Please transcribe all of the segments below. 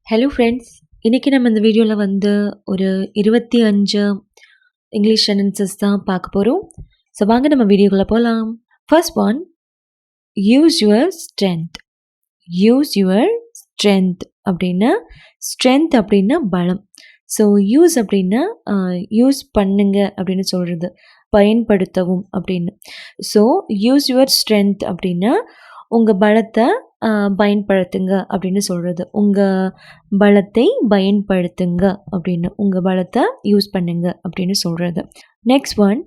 Hello friends. இன்னைக்கு நம்ம இந்த வீடியோவில் ஒரு 25 இங்கிலீஷ் சென்டென்சஸ் தான் பார்க்க போகிறோம். ஸோ வாங்க நம்ம வீடியோக்குள்ளே போகலாம். First one, use your strength. Use your strength அப்படின்னா, ஸ்ட்ரென்த் அப்படின்னா பலம். ஸோ யூஸ் அப்படின்னா யூஸ் பண்ணுங்க அப்படின்னு சொல்கிறது, பயன்படுத்தவும் அப்படின்னு. ஸோ யூஸ் யுவர் ஸ்ட்ரென்த் அப்படின்னா உங்கள் பலத்தை பயன்படுத்துங்க அப்படின்னு சொல்கிறது. உங்கள் பலத்தை பயன்படுத்துங்க அப்படின்னு, உங்கள் பலத்தை யூஸ் பண்ணுங்க அப்படின்னு சொல்கிறது. Next one,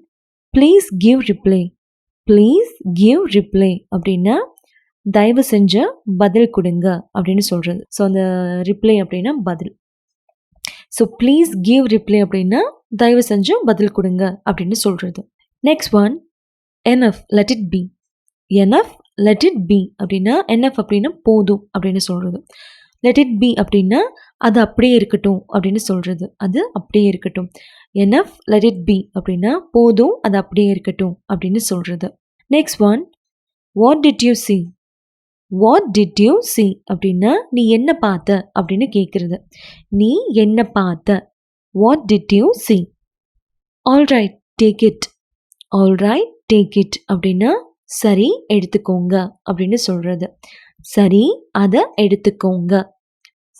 please give reply. Please give reply அப்படின்னா தயவு செஞ்சு பதில் கொடுங்க அப்படின்னு சொல்கிறது. ஸோ அந்த ரிப்ளை அப்படின்னா பதில். ஸோ ப்ளீஸ் கிவ் ரிப்ளை அப்படின்னா தயவு செஞ்சு பதில் கொடுங்க அப்படின்னு சொல்கிறது. Next one, enough let it be. Enough let it be அப்படின்னா, எனஃப் அப்படின்னா போதும் அப்படின்னு சொல்கிறது. லெட் இட் பி அப்படின்னா அது அப்படியே இருக்கட்டும் அப்படின்னு சொல்கிறது. அது அப்படியே இருக்கட்டும். எனஃப் லெட் இட் பி அப்படின்னா போதும், அது அப்படியே இருக்கட்டும் அப்படின்னு சொல்கிறது. Next one, what did you see. What did you see அப்படின்னா நீ என்ன பார்த்த அப்படின்னு கேட்குறது. நீ என்ன பார்த்த. What did you see. Alright take it. Alright take it அப்படின்னா சரி எடுத்துக்கோங்க அப்படின்னு சொல்கிறது. சரி அதை எடுத்துக்கோங்க.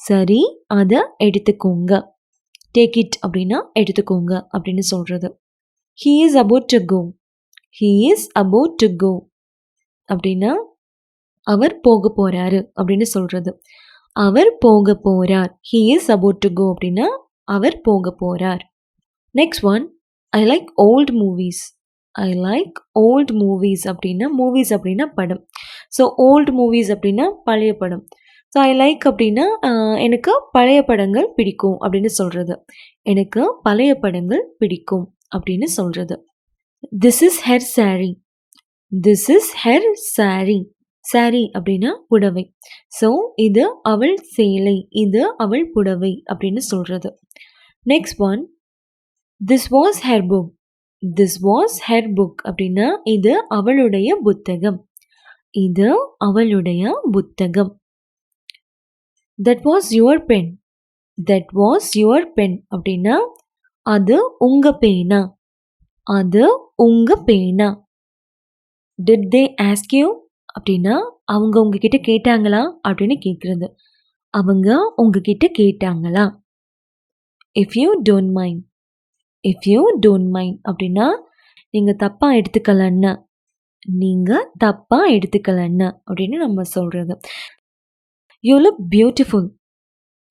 சரி அதை எடுத்துக்கோங்க. டேக் இட் அப்படின்னா எடுத்துக்கோங்க அப்படின்னு சொல்கிறது. He is about to go. He is about to go அப்படின்னா அவர் போக போறாரு அப்படின்னு சொல்கிறது. அவர் போக போறார். He is about to go அப்படின்னா அவர் போக போறார். Next one, I like old movies. I like old movies அப்படின்னா, மூவிஸ் அப்படின்னா படம். ஸோ ஓல்டு மூவிஸ் அப்படின்னா பழைய படம். ஸோ ஐ லைக் அப்படின்னா எனக்கு பழைய படங்கள் பிடிக்கும் அப்படின்னு சொல்கிறது. எனக்கு பழைய படங்கள் பிடிக்கும் அப்படின்னு சொல்கிறது. This is her sorry. This is her sorry. Sorry அப்படின்னா புடவை. ஸோ இது அவள் சேலை, இது அவள் புடவை அப்படின்னு சொல்கிறது. Next one, this was her book. This was her book அப்படின்னா இது அவளுடைய புத்தகம். இது அவளுடைய புத்தகம். That was your pen. That was your pen அப்படின்னா அது உங்க பேனா. அது உங்க பேனா. டிட் தே ஆஸ்க் யூ அப்படின்னா அவங்க உங்ககிட்ட கேட்டாங்களா அப்படின்னு கேட்குறது. அவங்க உங்ககிட்ட கேட்டாங்களா. If you don't mind. If you don't mind அப்படின்னா நீங்கள் தப்பாக எடுத்துக்கலன்னு. நீங்கள் தப்பாக எடுத்துக்கலன்னு அப்படின்னு நம்ம சொல்கிறது. You look beautiful.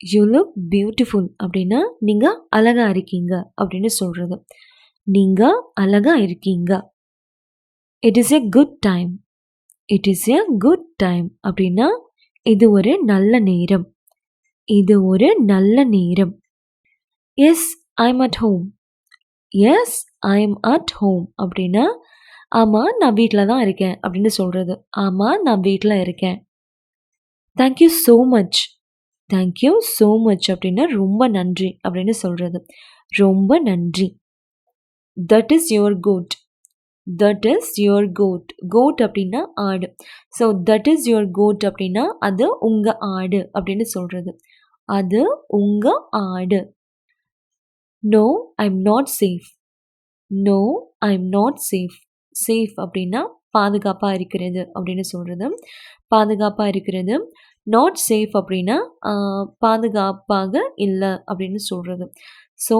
You look beautiful அப்படின்னா நீங்கள் அழகாக இருக்கீங்க அப்படின்னு சொல்கிறது. நீங்கள் அழகாக இருக்கீங்க. It is a good time. It is a good time அப்படின்னா இது ஒரு நல்ல நேரம். இது ஒரு நல்ல நேரம். Yes I am at home. Yes I am at home அப்படின்னா ஆமாம் நான் வீட்டில் தான் இருக்கேன் அப்படின்னு சொல்கிறது. ஆமாம் நான் வீட்டில் இருக்கேன். Thank you so much. Thank you so much அப்படின்னா ரொம்ப நன்றி அப்படின்னு சொல்கிறது. ரொம்ப நன்றி. That is your goat. That is your goat. Goat அப்படின்னா ஆடு. So that is your goat அப்படின்னா அது உங்கள் ஆடு அப்படின்னு சொல்கிறது. அது உங்கள் ஆடு. No I am not safe. No I am not safe. Safe அப்படின்னா பாதுகாப்பாக இருக்கிறது அப்படின்னு சொல்கிறது. பாதுகாப்பாக இருக்கிறது. நாட் சேஃப் அப்படின்னா பாதுகாப்பாக இல்லை அப்படின்னு சொல்கிறது. So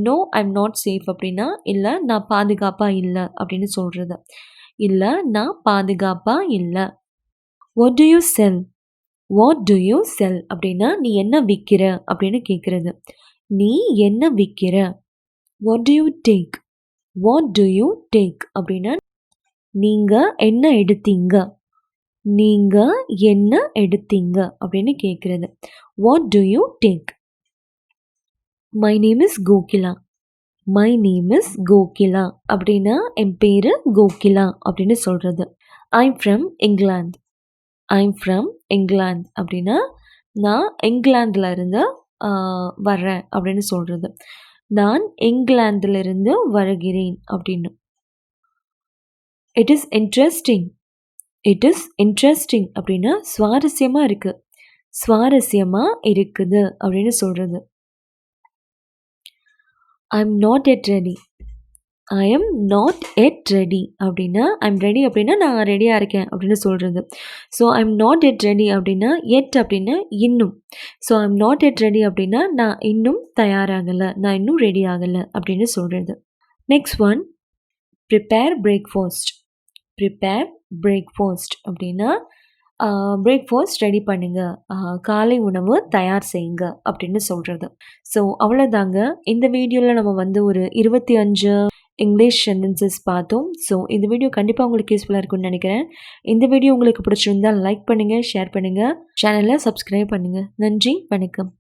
no I am not safe அப்படின்னா இல்லை நான் பாதுகாப்பாக இல்லை அப்படின்னு சொல்கிறது. இல்லை நான் பாதுகாப்பாக இல்லை. What do you sell. What do you sell அப்படின்னா நீ என்ன விற்கிற அப்படின்னு கேட்குறது. நீ என்ன விற்கிற. What do you take. What do you take அப்படின்னா நீங்கள் என்ன எடுத்தீங்க. நீங்கள் என்ன எடுத்தீங்க அப்படின்னு கேட்குறது. What do you take. My name is Kokila. My name is Kokila அப்படின்னா என் பேர் கோகிலா அப்படின்னு சொல்கிறது. I'm from England. I'm from England அப்படின்னா நான் இங்கிலாந்தில் இருந்து வர்றேன் அப்படின்னு சொல்கிறது. நான் இங்கிலாந்திலிருந்து வருகிறேன் அப்படின்னு. It is interesting. It is interesting அப்படின்னா சுவாரஸ்யமாக இருக்குது. சுவாரஸ்யமா இருக்குது அப்படின்னு சொல்றது. ஐ am not yet ready. I am not yet ready அப்படின்னா, ஐ எம் ரெடி அப்படின்னா நான் ரெடியாக இருக்கேன் அப்படின்னு சொல்கிறது. So I am not yet ready அப்படின்னா, எட் அப்படின்னா இன்னும். So I am not yet ready அப்படின்னா நான் இன்னும் தயாராகலை, நான் இன்னும் ரெடி ஆகலை அப்படின்னு சொல்கிறது. Next one, prepare breakfast. Prepare breakfast அப்படின்னா பிரேக்ஃபாஸ்ட் ரெடி பண்ணுங்க, காலை உணவு தயார் செய்யுங்க அப்படின்னு சொல்கிறது. ஸோ அவ்வளோதாங்க. இந்த வீடியோவில் நம்ம வந்து ஒரு 25 இங்கிலீஷ் சென்டென்சஸ் பார்த்தோம். ஸோ இந்த வீடியோ கண்டிப்பாக உங்களுக்கு யூஸ்ஃபுல்லாக இருக்கும்னு நினைக்கிறேன். இந்த வீடியோ உங்களுக்கு பிடிச்சிருந்தால் லைக் பண்ணுங்கள், ஷேர் பண்ணுங்கள், சேனலை சப்ஸ்கிரைப் பண்ணுங்கள். நன்றி, வணக்கம்.